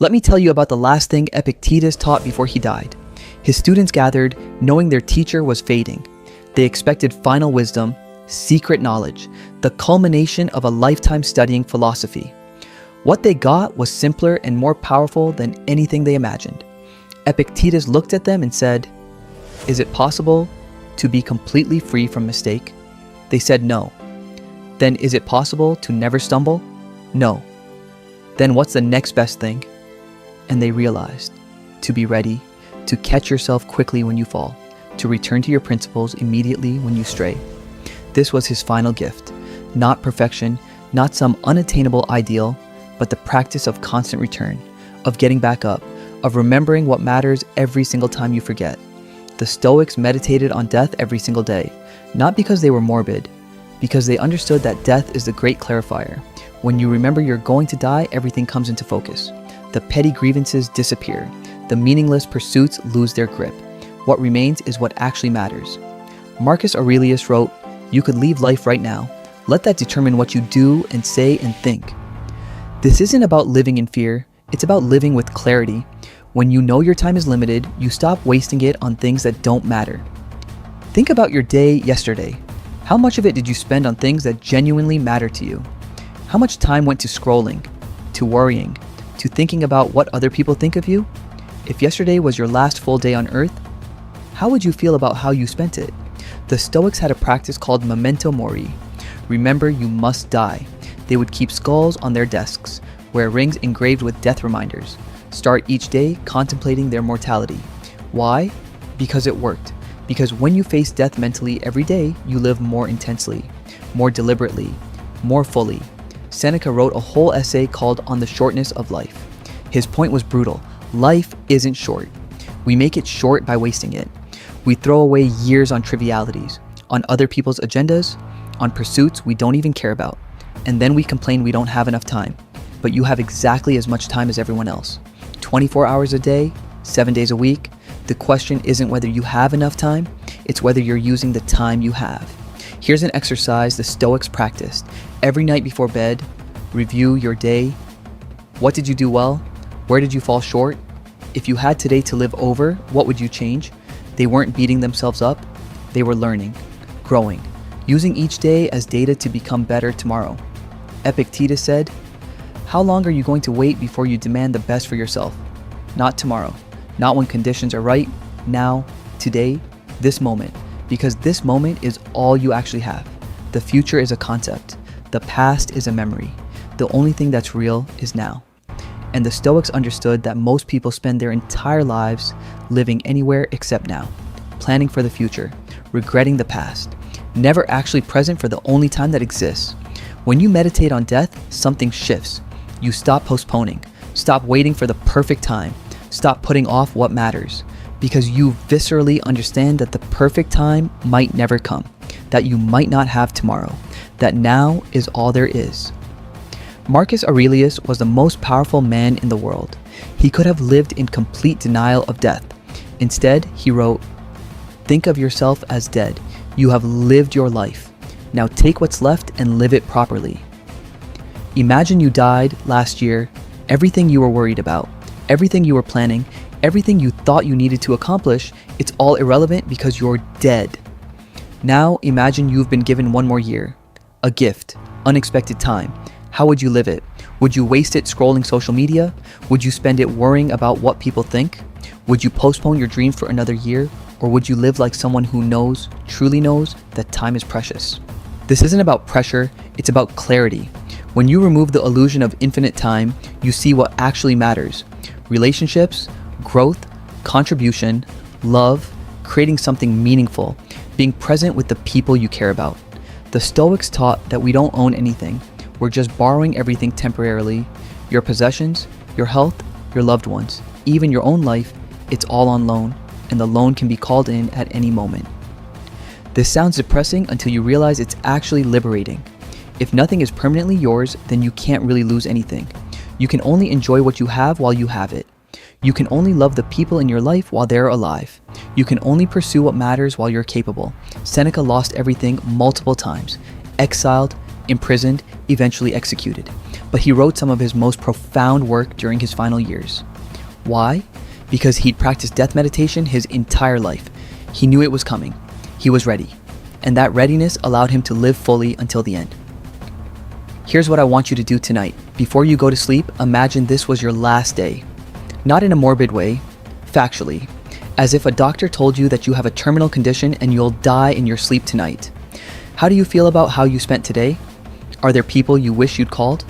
Let me tell you about the last thing Epictetus taught before he died. His students gathered, knowing their teacher was fading. They expected final wisdom, secret knowledge, the culmination of a lifetime studying philosophy. What they got was simpler and more powerful than anything they imagined. Epictetus looked at them and said, "Is it possible to be completely free from mistake?" They said no. "Then is it possible to never stumble?" No. "Then what's the next best thing?" And they realized, to be ready, to catch yourself quickly when you fall, to return to your principles immediately when you stray. This was his final gift, not perfection, not some unattainable ideal, but the practice of constant return, of getting back up, of remembering what matters every single time you forget. The Stoics meditated on death every single day, not because they were morbid, because they understood that death is the great clarifier. When you remember you're going to die, everything comes into focus. The petty grievances disappear. The meaningless pursuits lose their grip. What remains is what actually matters. Marcus Aurelius wrote, "You could leave life right now. Let that determine what you do and say and think." This isn't about living in fear. It's about living with clarity. When you know your time is limited, you stop wasting it on things that don't matter. Think about your day yesterday. How much of it did you spend on things that genuinely matter to you? How much time went to scrolling, to worrying, to thinking about what other people think of you? If yesterday was your last full day on earth, how would you feel about how you spent it? The Stoics had a practice called memento mori. Remember, you must die. They would keep skulls on their desks, wear rings engraved with death reminders, start each day contemplating their mortality. Why? Because it worked. Because when you face death mentally every day, you live more intensely, more deliberately, more fully. Seneca wrote a whole essay called On the Shortness of Life. His point was brutal. Life isn't short. We make it short by wasting it. We throw away years on trivialities, on other people's agendas, on pursuits we don't even care about. And then we complain we don't have enough time. But you have exactly as much time as everyone else. 24 hours a day, 7 days a week. The question isn't whether you have enough time, it's whether you're using the time you have. Here's an exercise the Stoics practiced. Every night before bed, review your day. What did you do well? Where did you fall short? If you had today to live over, what would you change? They weren't beating themselves up. They were learning, growing, using each day as data to become better tomorrow. Epictetus said, "How long are you going to wait before you demand the best for yourself? Not tomorrow, not when conditions are right, now, today, this moment, because this moment is all you actually have. The future is a concept. The past is a memory. The only thing that's real is now." And the Stoics understood that most people spend their entire lives living anywhere except now, planning for the future, regretting the past, never actually present for the only time that exists. When you meditate on death, something shifts. You stop postponing, stop waiting for the perfect time, stop putting off what matters, because you viscerally understand that the perfect time might never come, that you might not have tomorrow, that now is all there is. Marcus Aurelius was the most powerful man in the world. He could have lived in complete denial of death. Instead, he wrote, "Think of yourself as dead. You have lived your life. Now take what's left and live it properly." Imagine you died last year, everything you were worried about, everything you were planning, everything you thought you needed to accomplish, it's all irrelevant because you're dead. Now imagine you've been given one more year, a gift, unexpected time. How would you live it? Would you waste it scrolling social media? Would you spend it worrying about what people think? Would you postpone your dreams for another year? Or would you live like someone who knows, truly knows, that time is precious? This isn't about pressure, it's about clarity. When you remove the illusion of infinite time, you see what actually matters. Relationships, growth, contribution, love, creating something meaningful, being present with the people you care about. The Stoics taught that we don't own anything. We're just borrowing everything temporarily. Your possessions, your health, your loved ones, even your own life, it's all on loan, and the loan can be called in at any moment. This sounds depressing until you realize it's actually liberating. If nothing is permanently yours, then you can't really lose anything. You can only enjoy what you have while you have it. You can only love the people in your life while they're alive. You can only pursue what matters while you're capable. Seneca lost everything multiple times, exiled, imprisoned, eventually executed. but he wrote some of his most profound work during his final years. Why? Because he'd practiced death meditation his entire life. He knew it was coming. He was ready. And that readiness allowed him to live fully until the end. Here's what I want you to do tonight. Before you go to sleep, imagine this was your last day. Not in a morbid way, factually, as if a doctor told you that you have a terminal condition and you'll die in your sleep tonight. How do you feel about how you spent today? Are there people you wish you'd called?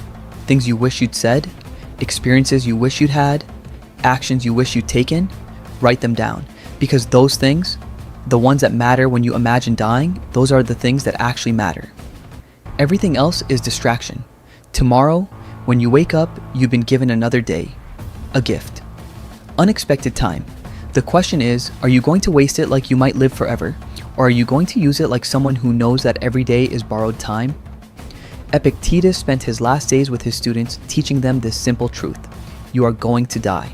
Things you wish you'd said? Experiences you wish you'd had? Actions you wish you'd taken? Write them down, because those things, the ones that matter when you imagine dying, those are the things that actually matter. Everything else is distraction. Tomorrow, when you wake up, you've been given another day, a gift. Unexpected time. The question is, are you going to waste it like you might live forever, or are you going to use it like someone who knows that every day is borrowed time? Epictetus spent his last days with his students teaching them this simple truth. You are going to die.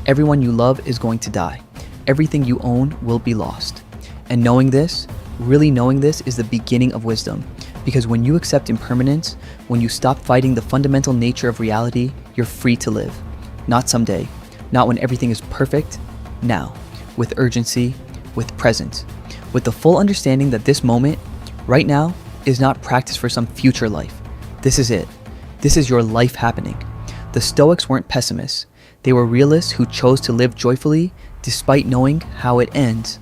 Everyone you love is going to die. Everything you own will be lost. And knowing this, really knowing this, is the beginning of wisdom. Because when you accept impermanence, when you stop fighting the fundamental nature of reality, you're free to live. Not someday, not when everything is perfect, now, with urgency, with presence, with the full understanding that this moment, right now, is not practice for some future life. This is it. This is your life happening. The Stoics weren't pessimists. They were realists who chose to live joyfully despite knowing how it ends.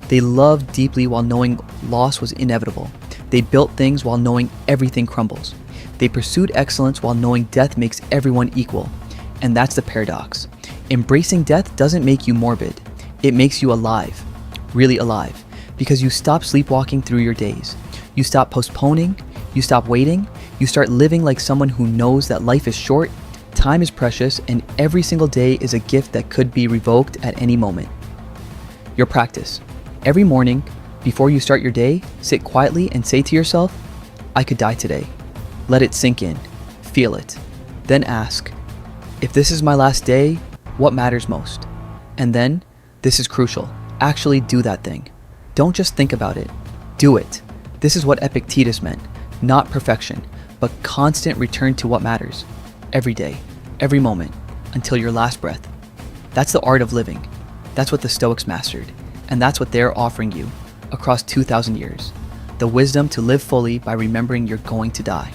They loved deeply while knowing loss was inevitable. They built things while knowing everything crumbles. They pursued excellence while knowing death makes everyone equal. And that's the paradox. Embracing death doesn't make you morbid. It makes you alive, really alive, because you stop sleepwalking through your days. You stop postponing, you stop waiting, you start living like someone who knows that life is short, time is precious, and every single day is a gift that could be revoked at any moment. Your practice. Every morning, before you start your day, sit quietly and say to yourself, I could die today. Let it sink in. Feel it. Then ask, if this is my last day, what matters most? And then, this is crucial, actually do that thing. Don't just think about it. Do it. This is what Epictetus meant. Not perfection, but constant return to what matters. Every day, every moment, until your last breath. That's the art of living. That's what the Stoics mastered. And that's what they're offering you across 2,000 years. The wisdom to live fully by remembering you're going to die.